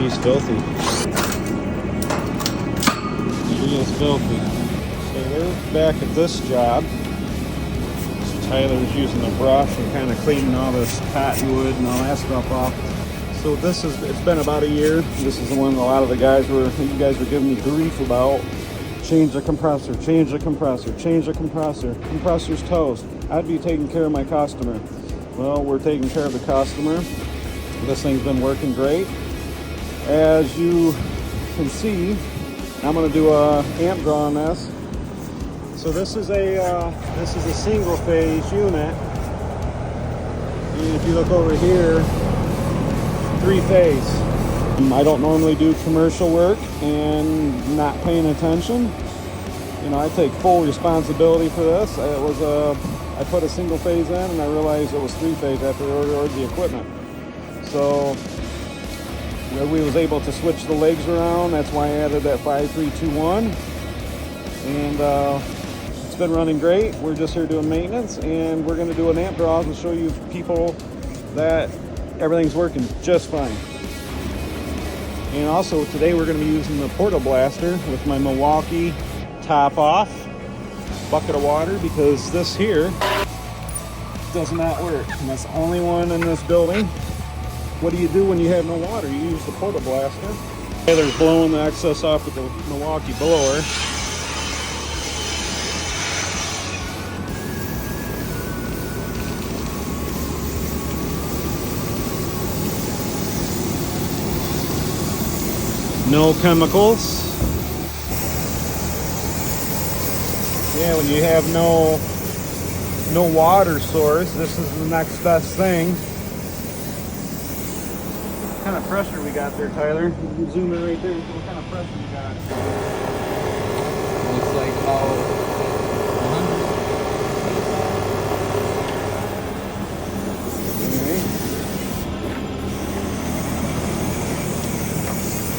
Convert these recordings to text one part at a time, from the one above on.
she's filthy. She is filthy. So they're back at this job. So Tyler's using a brush and kind of cleaning all this cottonwood and all that stuff off. So this is, it's been about a year. This is the one a lot of the guys were, you guys were giving me grief about. Change the compressor, change the compressor, change the compressor. Compressor's toast. I'd be taking care of my customer. Well, we're taking care of the customer. This thing's been working great. As you can see, I'm going to do a amp draw on this. So this is a single phase unit. And if you look over here, 3-phase. I don't normally do commercial work and not paying attention. You know, I take full responsibility for this. I put a single phase in and I realized it was 3-phase after I ordered the equipment. So we was able to switch the legs around. That's why I added that 5321. And it's been running great. We're just here doing maintenance, and we're going to do an amp draw to show you people that everything's working just fine. And also today we're going to be using the PortaBlaster with my Milwaukee top off bucket of water, because this here does not work, and that's the only one in this building. What do you do when you have no water? You use the PortaBlaster. There's blowing the excess off with the Milwaukee blower. No chemicals. Yeah, when you have no water source, this is the next best thing. What kind of pressure we got there, Tyler? You can zoom in right there. What kind of pressure we got? Looks like about 100. Okay.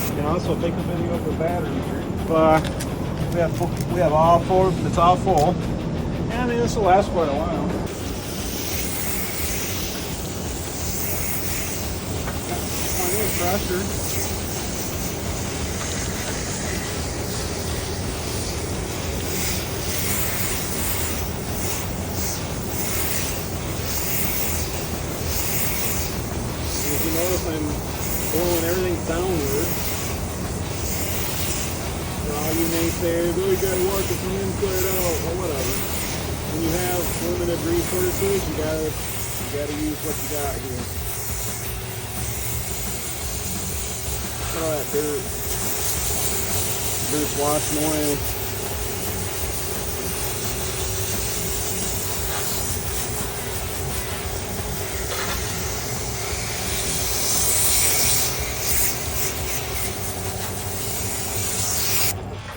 You can also take a video of the battery here. We have all four. It's all full. And I mean, this will last quite a while. Plenty of pressure. If you notice, I'm blowing everything downward. For all you naysayers, oh, you gotta work it from inside out, or whatever. When you have limited resources, you gotta use what you got here. Look at all that dirt. Dirt's washing away.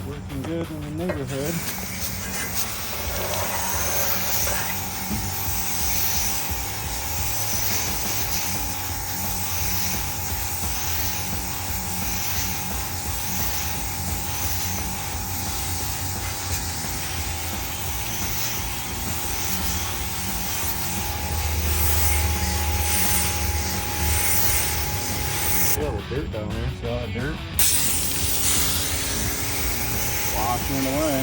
Working good in the neighborhood. See all the dirt down there? See all that dirt? Washing it away.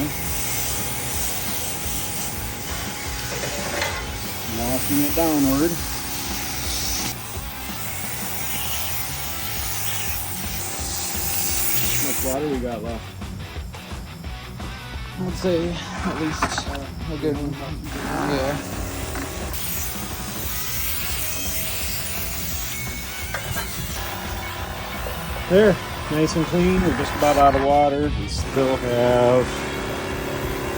Washing it downward. How much water we got left? I'd say at least a good one. Yeah. There, nice and clean. We're just about out of water. We still have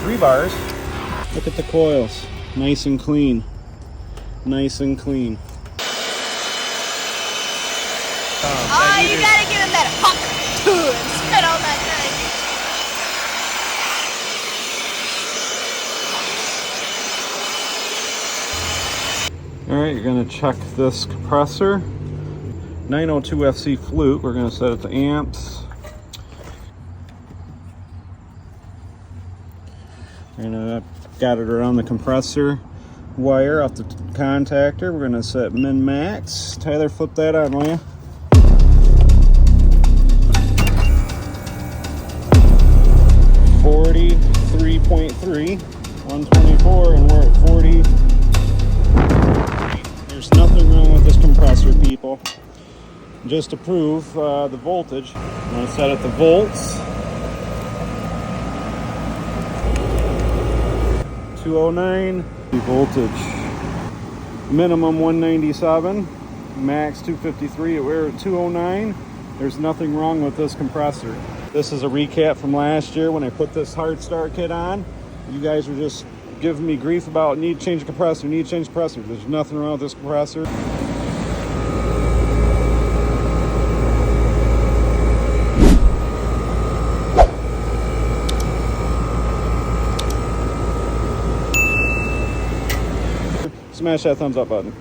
3 bars. Look at the coils, nice and clean. Nice and clean. Oh, you gotta give him that hunk and spit all that thing. All right, you're gonna check this compressor. 902 FC flute. We're gonna set it to amps. And got it around the compressor wire off the contactor. We're gonna set min max. Tyler, flip that on, will you? 43.3, 124, and we're at 40. There's nothing wrong with this compressor, people. Just to prove the voltage, I'm going to set it to volts. 209. Voltage. Minimum 197. Max 253. We're at 209. There's nothing wrong with this compressor. This is a recap from last year when I put this hard start kit on. You guys were just giving me grief about need to change the compressor, need to change the compressor. There's nothing wrong with this compressor. Smash that thumbs up button.